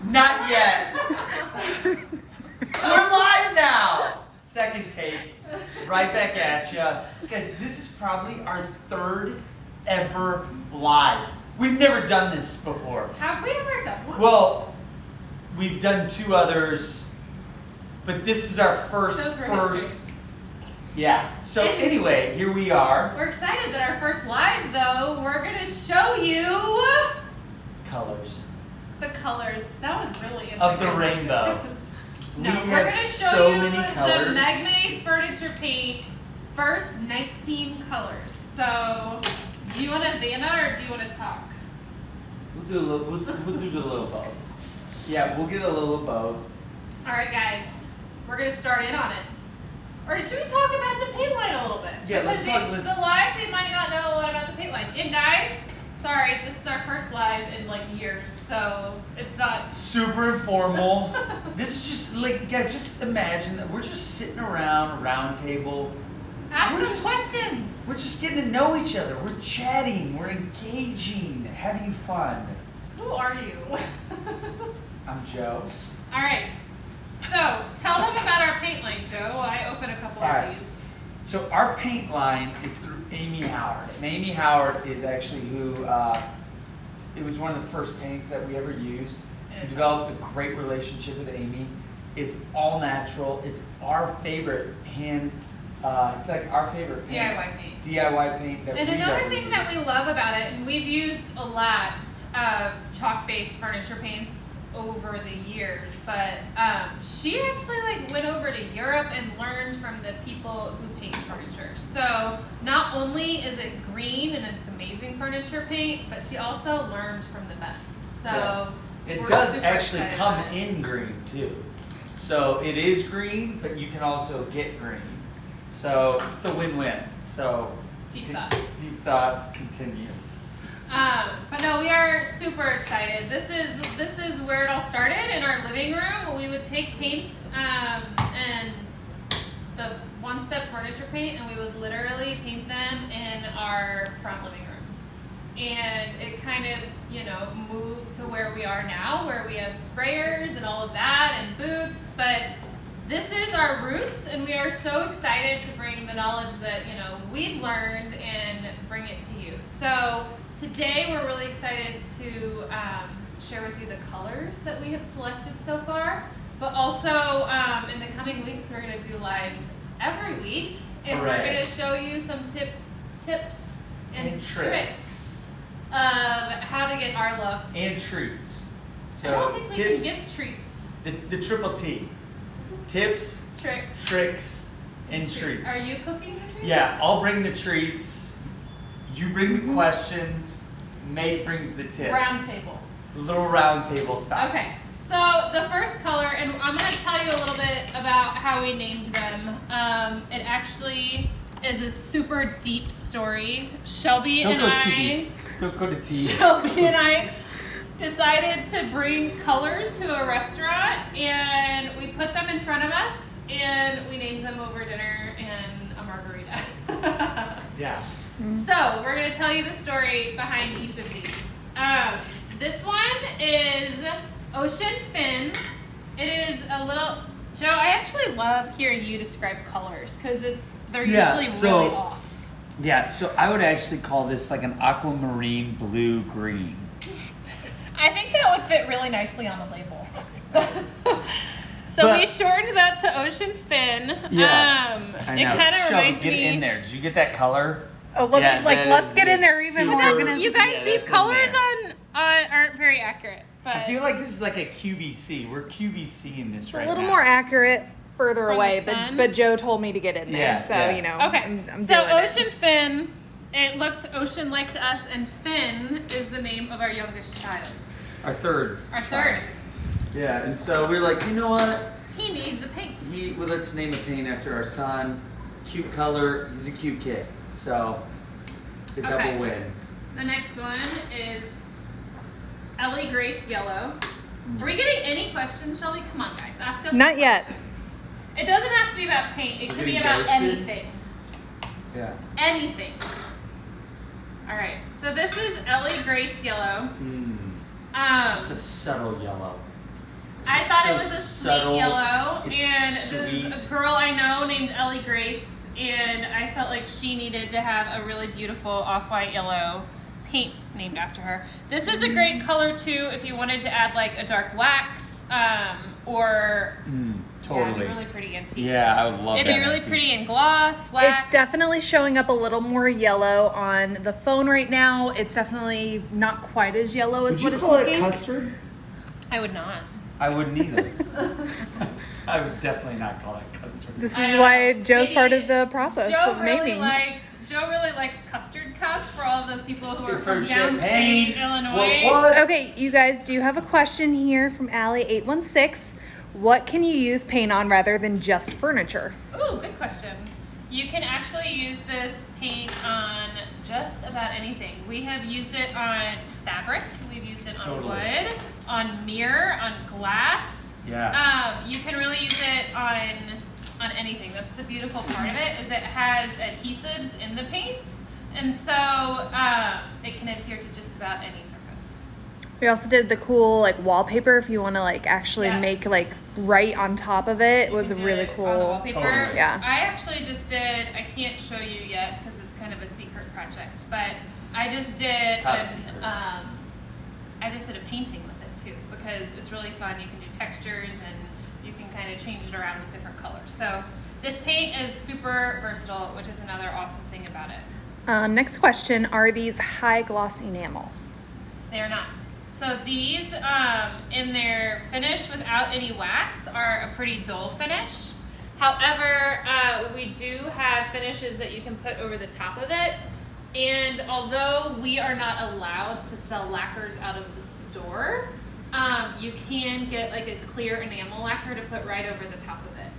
Not yet. We're live now. Second take, right back at ya. Guys, this is probably our third ever live. We've never done this before. Have we ever done one? Well, we've done two others, but this is our first. Those were history. Yeah. So anyway, here we are. We're excited that our first live, though, we're gonna show you Colors. the colors. That was really interesting. Of the rainbow. No, we we're have gonna show so you many colors. the MegMade furniture paint first 19 colors. So, do you want to Vanna or do you want to talk? We'll do a little. We'll do a little both. Yeah, we'll get a little of both. All right, guys, we're gonna start in on it. Or should we talk about the paint line a little bit? Yeah, let's talk. The live, they might not know a lot about the paint line. And guys, sorry, this is our first live in like years, so it's not super informal. This is just like, guys, just imagine that we're just sitting around a round table. Ask us questions. We're just getting to know each other. We're chatting. We're engaging, having fun. Who are you? I'm Joe. All right. So tell them about our paint line, Joe. I open a couple of these. So our paint line is through Amy Howard. And Amy Howard is actually who, it was one of the first paints that we ever used. We developed a great relationship with Amy. It's all natural. It's our favorite it's like our favorite paint. DIY paint. DIY paint that And we another ever thing used. that we love about it, and we've used a lot of chalk-based furniture paints over the years, but she actually went over to Europe and learned from the people who paint furniture. So not only is it green and it's amazing furniture paint, but she also learned from the best. So yeah. It we're does super actually excited come about it. in green too. So it is green, but you can also get green. So it's the win-win. So Deep thoughts. Deep thoughts continue. But no, we are super excited. This is where it all started in our living room. We would take paints and the one-step furniture paint, and we would literally paint them in our front living room. And it kind of, moved to where we are now, where we have sprayers and all of that and booths. But this is our roots, and we are so excited to bring the knowledge that, we've learned and bring it to you. So today we're really excited to share with you the colors that we have selected so far, but also in the coming weeks we're going to do lives every week, and we're going to show you some tips and tricks of how to get our looks. And treats. So I don't think we tips, can give treats. The triple T. Tips, tricks, and treats. Are you cooking the treats? Yeah, I'll bring the treats. You bring the questions. Meg brings the tips. Round table. Little round table style. Okay, so the first color, and I'm going to tell you a little bit about how we named them. It actually is a super deep story. Shelby Don't and go too deep. Don't go to tea. Shelby and I decided to bring colors to a restaurant, and we put them in front of us, and we named them over dinner and a margarita. Yeah. So we're going to tell you the story behind each of these. This one is Ocean Fin. It is a little... Joe, I actually love hearing you describe colors because they're usually really off. Yeah, so I would actually call this like an aquamarine blue-green. I think that would fit really nicely on the label. So we shortened that to Ocean Fin. Yeah, I know. It kind of reminds get me. in there. Did you get that color? Oh, let's get in there even more. You guys, these colors aren't very accurate. But I feel like this is like a QVC. We're QVCing this right now. It's a little more accurate further From away, the sun? but Joe told me to get in there, Yeah, so yeah. Okay, I'm so doing Ocean Fin, it looked ocean-like to us, and Finn is the name of our youngest child. Our third. Our third. Yeah, and so we're like, you know what? He needs a paint. Let's name a paint after our son. Cute color. He's a cute kid. So, the double win. The next one is Ellie Grace Yellow. Are we getting any questions, Shelby? Come on, guys. Ask us Not some yet. questions. It doesn't have to be about paint. It We're could be getting about ghosted? anything. Yeah. Anything. All right. So this is Ellie Grace Yellow. Just a subtle yellow. it was a subtle. sweet yellow, It's and sweet. there's a girl I know named Ellie Grace, and I felt like she needed to have a really beautiful off-white yellow paint named after her. This is a great color too if you wanted to add like a dark wax, or Totally. yeah, it'd be really pretty antique. Yeah, I would love that. It'd be really antique. pretty in gloss, wax. It's definitely showing up a little more yellow on the phone right now. It's definitely not quite as yellow as Would what you it's call looking. it custard? I would not. I wouldn't either. I would definitely not call it custard. This I is know. why Joe's Maybe part of the process Joe of really naming. Joe really likes custard cup for all of those people who are From from Champaign. downstate Illinois. What? Okay, you guys do have a question here from Allie816. What can you use paint on rather than just furniture? Ooh, good question. You can actually use this paint on just about anything. We have used it on fabric. We've used it on Totally. wood, on mirror, on glass. Yeah. You can really use it on anything. That's the beautiful part of it, is it has adhesives in the paint, and so it can adhere to just about any surface. We also did the cool like wallpaper if you want to like actually Yes. make like right on top of it. It was You can do really it cool. on the wallpaper. Totally. Yeah. I actually just did. I can't show you yet because it's kind of a secret project. But I just did Top secret. I just did a painting with it too because it's really fun. You can do textures and you can kind of change it around with different colors. So this paint is super versatile, which is another awesome thing about it. Next question: are these high gloss enamel? They are not. So these, in their finish without any wax, are a pretty dull finish. However, we do have finishes that you can put over the top of it. And although we are not allowed to sell lacquers out of the store, you can get like a clear enamel lacquer to put right over the top of it.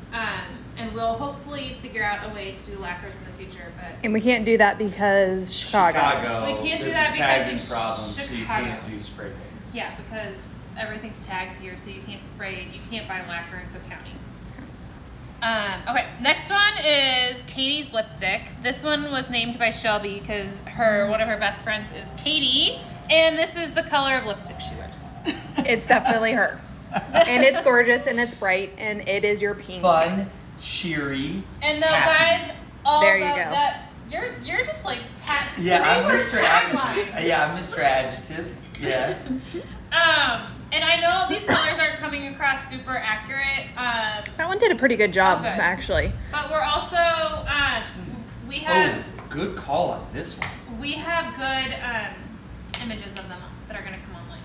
And we'll hopefully figure out a way to do lacquers in the future, but And we can't do that because Chicago. We can't do There's that a because tagging of problem, so you Chicago. can't do spray paints. yeah, because everything's tagged here, so you can't spray it. You can't buy lacquer in Cook County. Okay, next one is Katie's lipstick. This one was named by Shelby because one of her best friends is Katie, and this is the color of lipstick she wears. It's definitely her, and it's gorgeous and it's bright and it is your pink. Fun, cheery. And though happy. guys, There you go. you're just like Yeah, I'm three-word Mr. tagline. Adjective. Yeah, I'm Mr. Adjective. Yeah. And I know these colors aren't coming across super accurate. That one did a pretty good job, Oh, good. actually. But we're also we have Oh, good call on this one. we have good images of them that are gonna come online.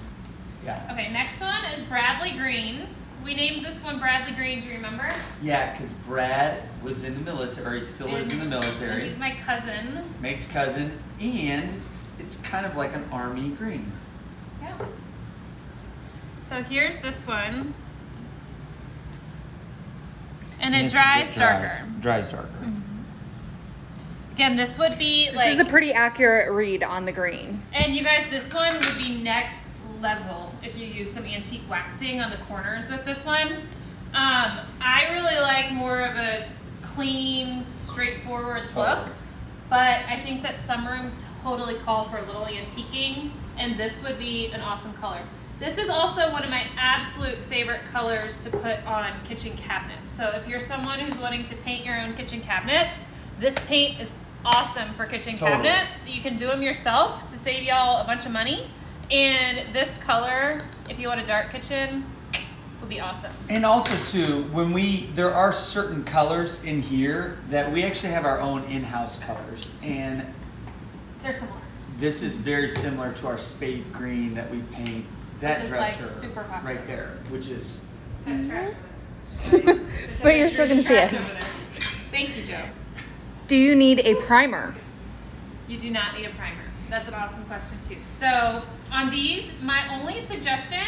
Yeah. Okay, next one is Bradley Green. We named this one Bradley Green. Do you remember? Yeah, because Brad was in the military, or he still is in the And military. he's my cousin. Meg's cousin, and it's kind of like an army green. Yeah. So here's this one. And it this is dries what darker. Dries darker. Again, this would be This like, is a pretty accurate read on the green. and you guys, this one would be next level if you use some antique waxing on the corners with this one. I really like more of a clean, straightforward look, but I think that some rooms totally call for a little antiquing, and this would be an awesome color. This is also one of my absolute favorite colors to put on kitchen cabinets. So if you're someone who's wanting to paint your own kitchen cabinets, this paint is awesome for kitchen Totally. cabinets. You can do them yourself to save y'all a bunch of money. And this color, if you want a dark kitchen, would be awesome. And also too, there are certain colors in here that we actually have our own in-house colors, and They're similar. this is very similar to our spade green that we paint that Which is, dresser like, super popular. right there, which is That's trash. But you're still gonna see it. Thank you, Joe. Do you need a primer? You do not need a primer. That's an awesome question too. So on these, my only suggestion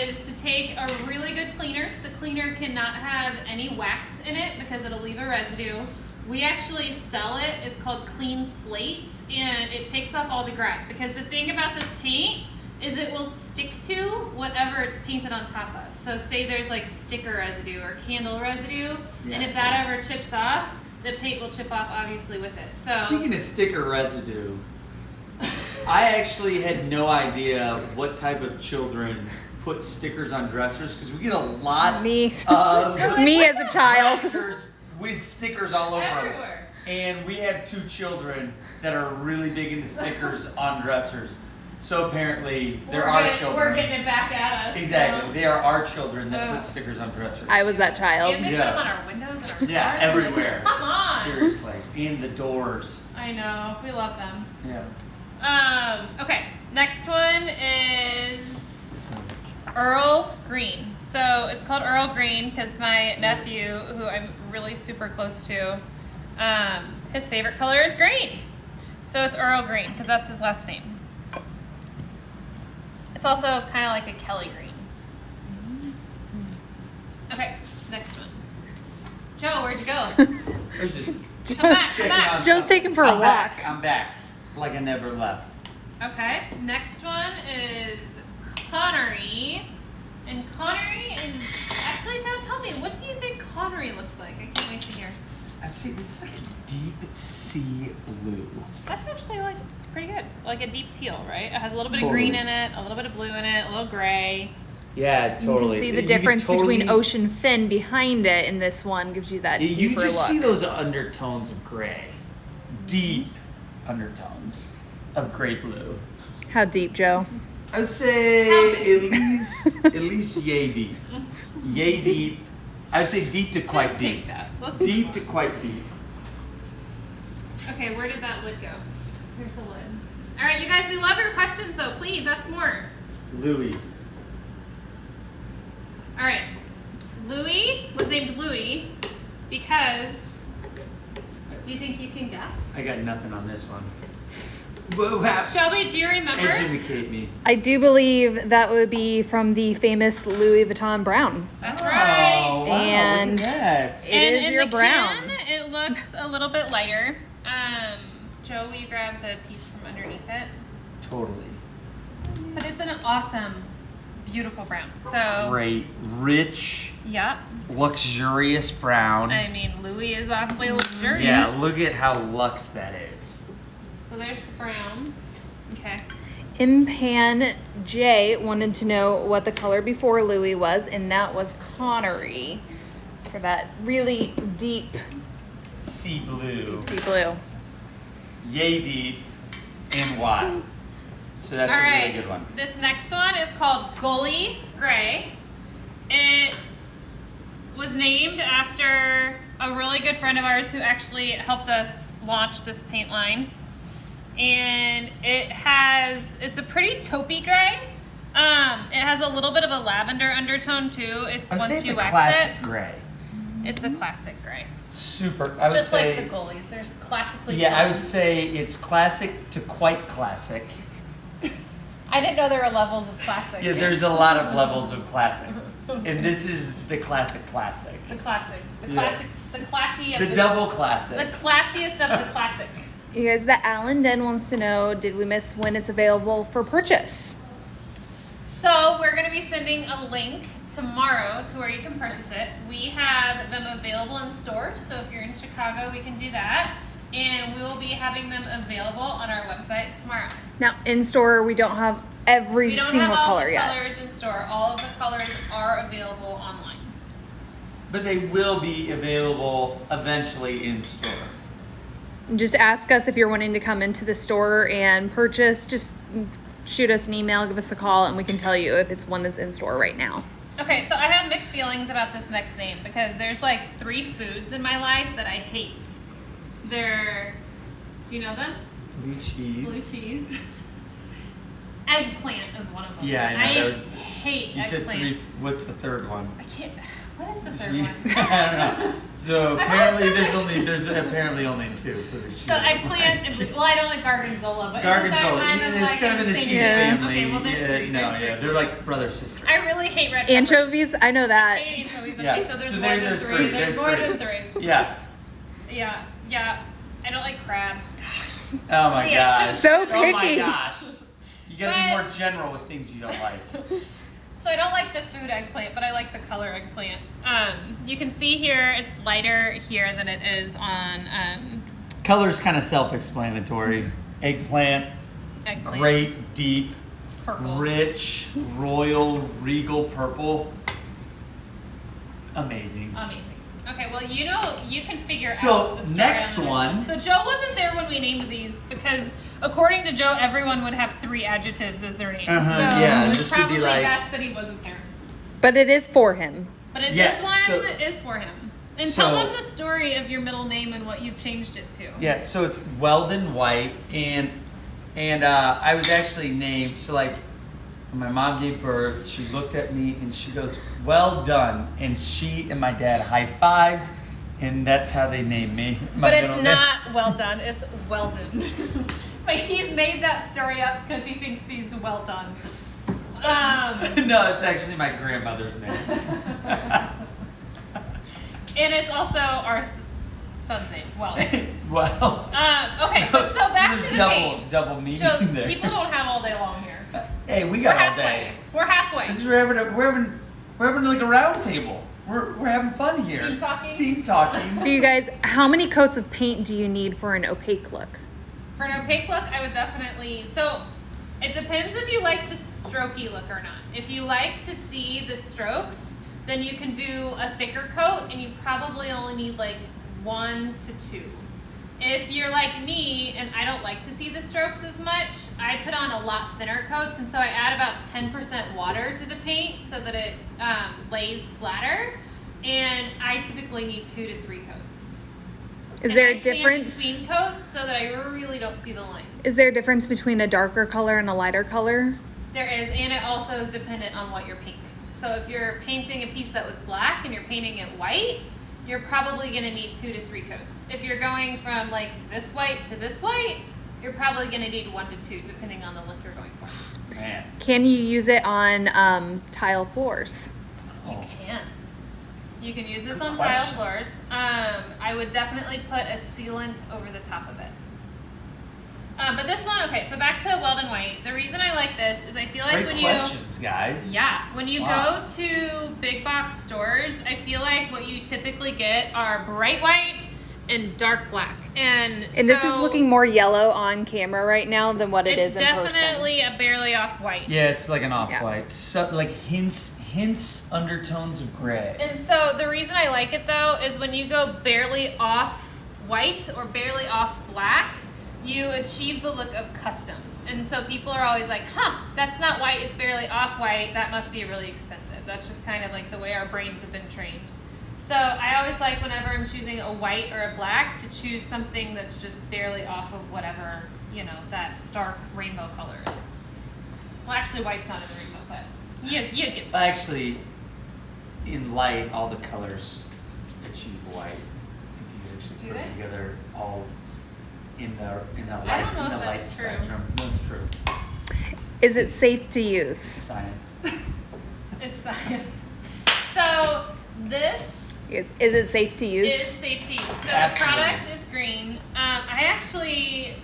is to take a really good cleaner. The cleaner cannot have any wax in it because it'll leave a residue. We actually sell it. It's called Clean Slate, and it takes off all the grime. Because the thing about this paint is it will stick to whatever it's painted on top of. So say there's like sticker residue or candle residue, and if that ever chips off, the paint will chip off obviously with it. So Speaking of sticker residue, I actually had no idea what type of children put stickers on dressers because we get a lot Me. of Me as a child. dressers with stickers all over them. Everywhere. And we have 2 children that are really big into stickers on dressers. So apparently, they're our children. We're getting it back at us. Exactly. So. They are our children that put stickers on dressers. I was that child. And they put them on our windows and our Yeah, cars. everywhere. Come on. Seriously. And the doors. I know. We love them. Yeah. Okay. Next one is Earl Green. So it's called Earl Green because my nephew, who I'm really super close to, his favorite color is green. So it's Earl Green because that's his last name. It's also kind of like a Kelly green. Okay, next one. Joe, where'd you go? I was just Come back, come checking back. on Joe's something. taking for a I'm back. walk. I'm back. Like I never left. Okay, next one is Connery. And Connery is, actually Joe, tell me, what do you think Connery looks like? I can't wait to hear. I've seen this is like a deep sea blue. That's actually like pretty good. Like a deep teal, right? It has a little bit of Totally. green in it, a little bit of blue in it, a little gray. Yeah, totally. You can see the difference between ocean fin behind it, and this one gives you that You deeper just look. see those undertones of gray. Deep undertones of gray blue. How deep, Joe? I would say How big? at least yay deep. Yay deep. I would say deep to quite Just deep. take that. Let's Deep move to on. quite deep. Okay, where did that lid go? Here's the lid. All right, you guys, we love your questions, though. Please ask more. Louis. All right. Louis was named Louis because. Do you think you can guess? I got nothing on this one. Whoa, wow. Shelby, do you remember? Educate me. I do believe that would be from the famous Louis Vuitton brown. That's Oh, right. wow, And- look at that. It And is in your the brown. can, it looks a little bit lighter. Joe, will you grab the piece from underneath it? Totally. But it's an awesome, beautiful brown. So, Great, rich, yep. luxurious brown. I mean, Louis is awfully luxurious. Yeah, look at how luxe that is. So there's the brown. Okay. Impan J wanted to know what the color before Louis was, and that was Connery for that really deep Sea blue. sea blue. Yay deep and wide. So that's All a right. really good one. This next one is called Gully Gray. It was named after a really good friend of ours who actually helped us launch this paint line. And it's a pretty taupey gray. It has a little bit of a lavender undertone too. I would say Once it's you a wax classic it, gray. it's a classic gray. Super. I would Just say. like the Gullies, there's classically. Yeah, I would blonde. say it's classic to quite classic. I didn't know there were levels of classic. Yeah, there's a lot of levels of classic, and this is the classic. The classic, the Yeah. classic, the classy of The double classic. the classiest of the classic. You guys, the Alan Den wants to know, did we miss when it's available for purchase? So we're going to be sending a link tomorrow to where you can purchase it. We have them available in store, so if you're in Chicago, we can do that. And we will be having them available on our website tomorrow. Now, in store, we don't have every We don't single have all color the yet. colors in store. All of the colors are available online. But they will be available eventually in store. Just ask us if you're wanting to come into the store and purchase. Just shoot us an email, give us a call, and we can tell you if it's one that's in store right now. Okay, so I have mixed feelings about this next name because there's like 3 foods in my life that I hate. They're, do you know them? Blue cheese. Blue cheese. Eggplant is one of them. Yeah, I know, I that was- hate You said eggplant. 3. What's the third one? I can't. What is the third She- one? I don't know. So I apparently thought it said there's apparently only 2 foods. So eggplant and blue. Well, I don't like gargonzola, but isn't Gargonzola. that kind of It's like kind of in the same cheese thing? family. Okay, well there's yeah, 3. no, There's 3. yeah, they're like brother sister. I really hate red Anchovies, peppers. I know that. I hate anchovies. Okay, Yeah, so there's so more than there's 3. 3. There's There's more 3. than 3. Yeah. Yeah. I don't like crab. Oh my Yeah, gosh. it's So Oh my picky. gosh. You gotta be But- more general with things you don't like. So I don't like the food eggplant, but I like the color eggplant. You can see here it's lighter here than it is on Color's kind of self-explanatory. Eggplant, eggplant. great, deep. purple. rich, royal, regal purple. Amazing. Amazing. Okay, well, you can figure So, out the story next on this one. So Joe wasn't there when we named these because, according to Joe, everyone would have 3 adjectives as their names. Uh-huh, So yeah, it was this would be probably like- best that he wasn't there. But it is for him. But Yeah, this one so- is for him. And So- tell them the story of your middle name and what you've changed it to. Yeah, so it's Weldon White, and I was actually named. So like, when my mom gave birth, she looked at me and she goes, "Well done," and she and my dad high-fived, and that's how they named me. My But it's middle name. not well done, it's Weldon. But he's made that story up because he thinks he's well done. No, it's actually my grandmother's name. And it's also our son's name, Wells. Well, Okay, so back there's to the double paint. double meaning So there. people don't have all day long here. Hey, we We're got all halfway. day. We're halfway. This is we're having like a round table. We're having fun here. Team talking? Team talking. So you guys, how many coats of paint do you need for an opaque look? For an opaque look, I would definitely. So it depends if you like the strokey look or not. If you like to see the strokes, then you can do a thicker coat, and you probably only need like 1 to 2. If you're like me and I don't like to see the strokes as much, I put on a lot thinner coats, and so I add about 10% water to the paint so that it lays flatter. And I typically need 2 to 3 coats. Is there a I sand difference? between coats so that I really don't see the lines? Is there a difference between a darker color and a lighter color? There is, and it also is dependent on what you're painting. So if you're painting a piece that was black and you're painting it white, you're probably going to need 2 to 3 coats. If you're going from like this white to this white, you're probably going to need 1 to 2, depending on the look you're going for. Man. Can you use it on tile floors? You Oh. can. You can use this Good on question. tile floors. I would definitely put a sealant over the top of it. But this one, okay, so back to Weldon White. The reason I like this is I feel like Great when questions, guys. when you Wow. go to big box stores, I feel like what you typically get are bright white and dark black. And This is looking more yellow on camera right now than what it it's is in person. definitely a barely off white. Yeah, it's like an off-white. So, like hints, undertones of gray. And so the reason I like it though is when you go barely off white or barely off black, you achieve the look of custom. And so people are always like, that's not white, it's barely off white, that must be really expensive. That's just kind of like the way our brains have been trained. So I always like whenever I'm choosing a white or a black to choose something that's just barely off of whatever, that stark rainbow color is. Well, actually white's not in the rainbow, but you get the gist. Actually, in light, all the colors achieve white. If you actually Do put they? them together all in the light, I don't know in the if light that's true. spectrum. That's true. Is it safe to use? Science. It's science. So this Is it safe to use? is safe to use. So Absolutely. the product is green. I actually,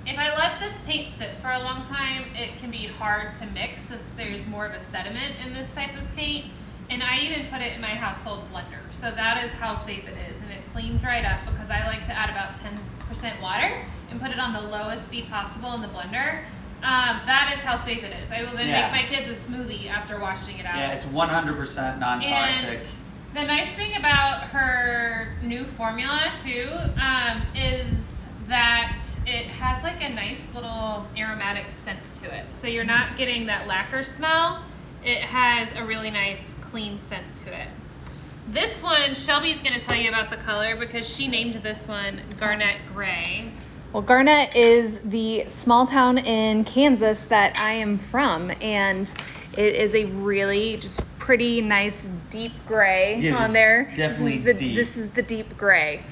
if I let this paint sit for a long time, it can be hard to mix since there's more of a sediment in this type of paint. And I even put it in my household blender. So that is how safe it is. And it cleans right up because I like to add about 10% water and put it on the lowest speed possible in the blender. That is how safe it is. I will then Yeah. make my kids a smoothie after washing it out. Yeah, it's 100% non-toxic. The nice thing about her new formula too is that it has like a nice little aromatic scent to it. So you're not getting that lacquer smell. It has a really nice clean scent to it. This one, Shelby's going to tell you about the color because she named this one Garnett Grey. Well, Garnett is the small town in Kansas that I am from, and it is a really just pretty nice deep gray Yeah, on it's there. definitely deep. This is the deep gray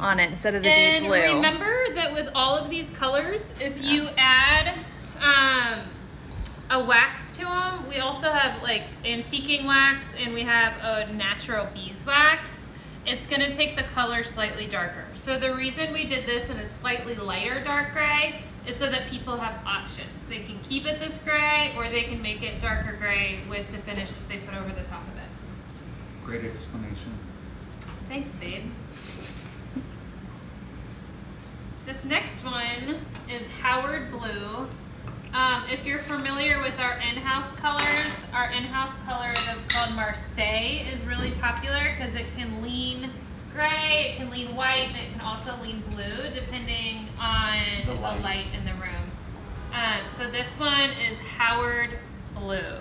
on it instead of the And deep blue. remember that with all of these colors, if you add a wax to them, we also have like antiquing wax and we have a natural beeswax. It's going to take the color slightly darker. So the reason we did this in a slightly lighter dark gray is so that people have options. They can keep it this gray or they can make it darker gray with the finish that they put over the top of it. Great explanation. Thanks, babe. This next one is Howard Blue. If you're familiar with our in-house colors, our in-house color that's called Marseille is really popular because it can lean gray, it can lean white, and it can also lean blue depending on the light in the room. So this one is Howard Blue.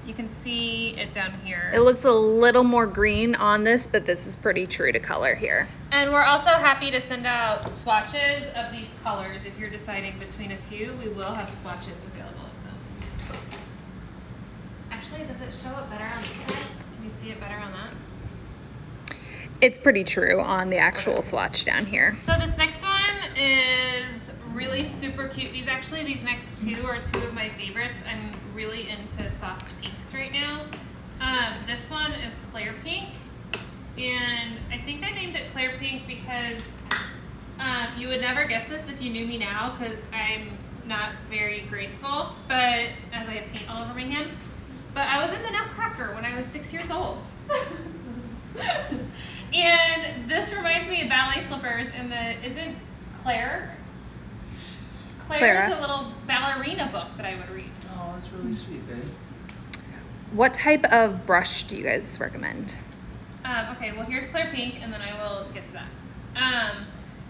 You can see it down here. It looks a little more green on this, but this is pretty true to color here. And we're also happy to send out swatches of these colors. If you're deciding between a few, we will have swatches available of them. Actually, does it show up better on this side? Can you see it better on that? It's pretty true on the actual swatch down here. So this next one is really super cute. These next two are two of my favorites. I'm really into soft pinks right now. This one is Claire Pink, and I think I named it Claire Pink because you would never guess this if you knew me now, because I'm not very graceful, but as I have paint all over my hand. But I was in the Nutcracker when I was 6 years old. And this reminds me of ballet slippers in isn't Claire? Claire's a little ballerina book that I would read. Oh, that's really sweet, babe. What type of brush do you guys recommend? Okay, well here's Claire Pink, and then I will get to that.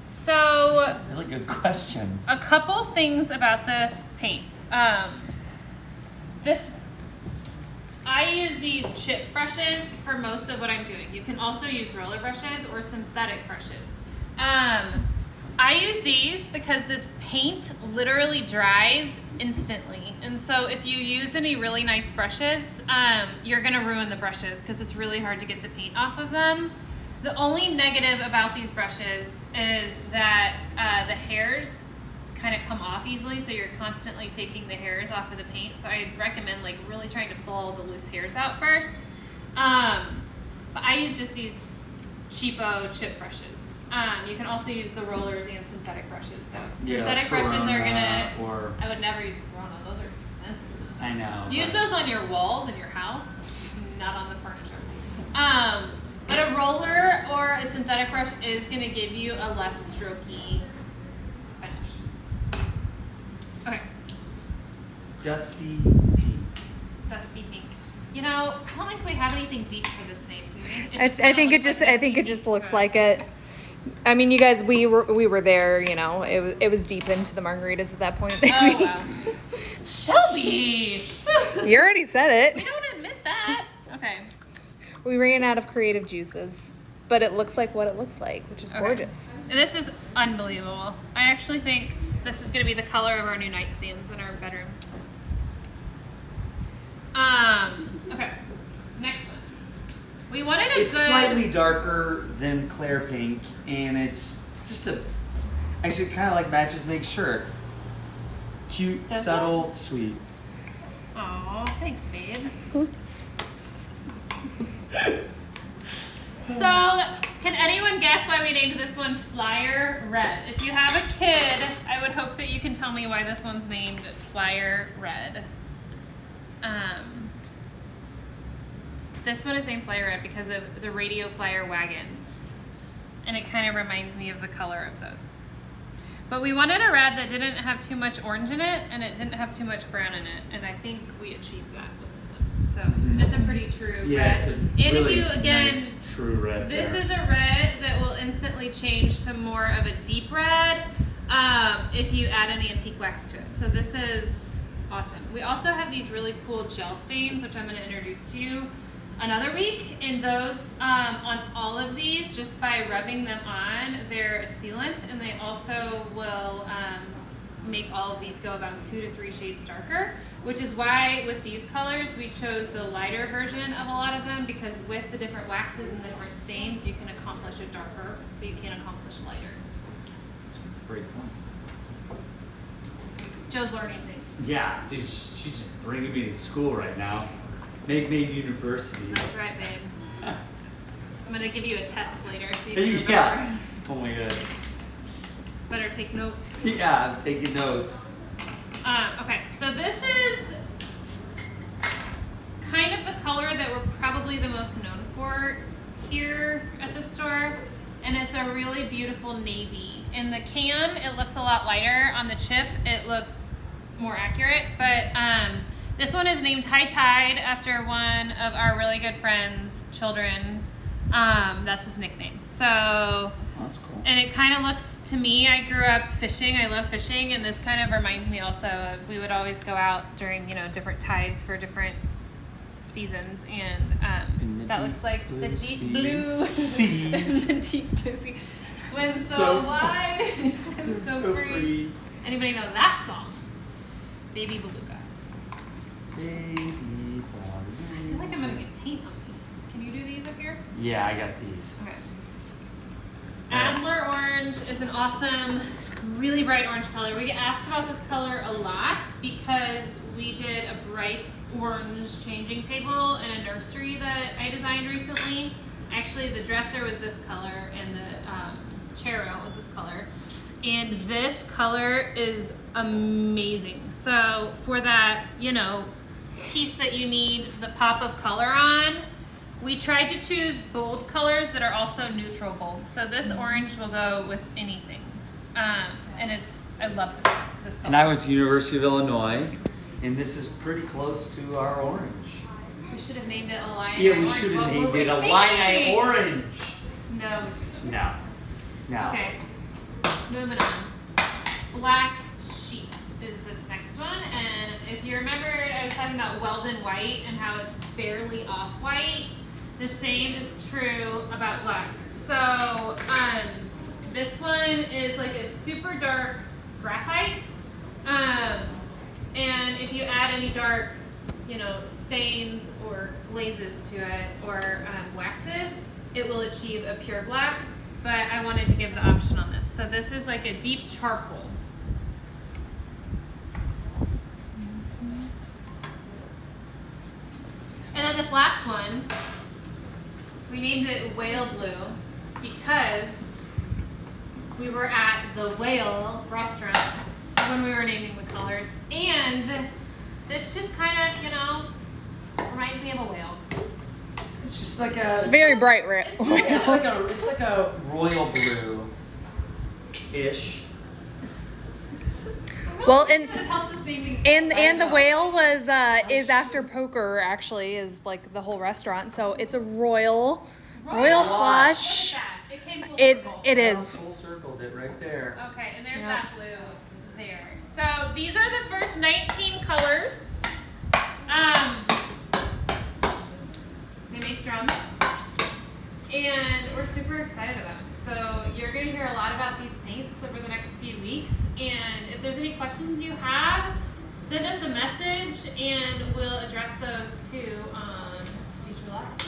So Really good questions. a couple things about this paint. I use these chip brushes for most of what I'm doing. You can also use roller brushes or synthetic brushes. I use these because this paint literally dries instantly. And so if you use any really nice brushes, you're gonna ruin the brushes because it's really hard to get the paint off of them. The only negative about these brushes is that the hairs kind of come off easily, so you're constantly taking the hairs off of the paint. So I recommend like really trying to pull all the loose hairs out first. But I use just these cheapo chip brushes. You can also use the rollers and synthetic brushes though. Synthetic brushes are gonna, I would never use Corona, those are expensive. I know. Use those on your walls in your house, not on the furniture. But a roller or a synthetic brush is gonna give you a less strokey finish. Okay. Dusty Pink. Dusty Pink. You know, I don't think we have anything deep for this name, do we? I think it just looks like it. I mean, you guys, we were there. You know, it was deep into the margaritas at that point. Oh wow. Shelby. You already said We it. don't admit that. Okay. We ran out of creative juices, but it looks like what it looks like, which is gorgeous. This is unbelievable. I actually think this is going to be the color of our new nightstands in our bedroom. Okay. Next one. We wanted It's slightly darker than Claire Pink, and it's just actually kind of like matches Meg's shirt. Cute, Does subtle, sweet. Aw, thanks, babe. So, can anyone guess why we named this one Flyer Red? If you have a kid, I would hope that you can tell me why this one's named Flyer Red. This one is named Flyer Red because of the radio flyer wagons. And it kind of reminds me of the color of those. But we wanted a red that didn't have too much orange in it, and it didn't have too much brown in it. And I think we achieved that with this one. So it's a pretty true red. It's a and really if you, again, nice, true red this there. is a red that will instantly change to more of a deep red if you add an antique wax to it. So this is awesome. We also have these really cool gel stains, which I'm going to introduce to you another week. And those, on all of these, just by rubbing them on, they're a sealant, and they also will make all of these go about 2 to 3 shades darker, which is why with these colors we chose the lighter version of a lot of them, because with the different waxes and the different stains you can accomplish a darker, but you can't accomplish lighter. That's a great point. Joe's learning things. Yeah, dude, she's just bringing me to school right now. MegMade University. That's right, babe. I'm gonna give you a test later, so you can remember. Yeah. Oh my god. Better take notes. Yeah, I'm taking notes. Okay, so this is kind of the color that we're probably the most known for here at the store, and it's a really beautiful navy. In the can, it looks a lot lighter. On the chip, it looks more accurate. But this one is named High Tide after one of our really good friends' children. That's his nickname. So, That's cool. and it kind of looks to me, I grew up fishing. I love fishing, and this kind of reminds me also of we would always go out during, different tides for different seasons, and that looks like the deep blue sea. the deep blue sea. Swims so wide, swims so free. Anybody know that song? Baby Beluga. Baby I feel like I'm gonna get paint on me. Can you do these up here? Yeah, I got these. Okay. Adler Orange is an awesome, really bright orange color. We get asked about this color a lot because we did a bright orange changing table in a nursery that I designed recently. Actually, the dresser was this color and the chair rail was this color. And this color is amazing. So for that, piece that you need the pop of color on, we tried to choose bold colors that are also neutral bold. So this orange will go with anything. And I love this color. And I went to University of Illinois, and this is pretty close to our orange. We should have named it Illini Yeah, we Orange. should have What were named we it thinking? Illini Orange. No, we shouldn't. No. Okay, moving on. Black Sheep is this next one, and if you remembered, I was talking about Weldon White and how it's barely off-white. The same is true about black. So, this one is like a super dark graphite, and if you add any dark, stains or glazes to it or waxes, it will achieve a pure black. But I wanted to give the option on this. So this is like a deep charcoal. And then this last one, we named it Whale Blue because we were at the Whale restaurant when we were naming the colors. And this just kind of, reminds me of a whale. It's just like a. It's very bright red. It's really It's like a royal blue ish. Well, It and- helps us name these And the whale was is after poker, actually, is like the whole restaurant. So it's a royal flush. Look at that. It came full It circle. is. Full circled it right there. Okay, and there's Yep. that blue there. So these are the first 19 colors. They make drums, and we're super excited about them. So you're going to hear a lot about these paints over the next few weeks. And if there's any questions you have, send us a message, and we'll address those too on future live.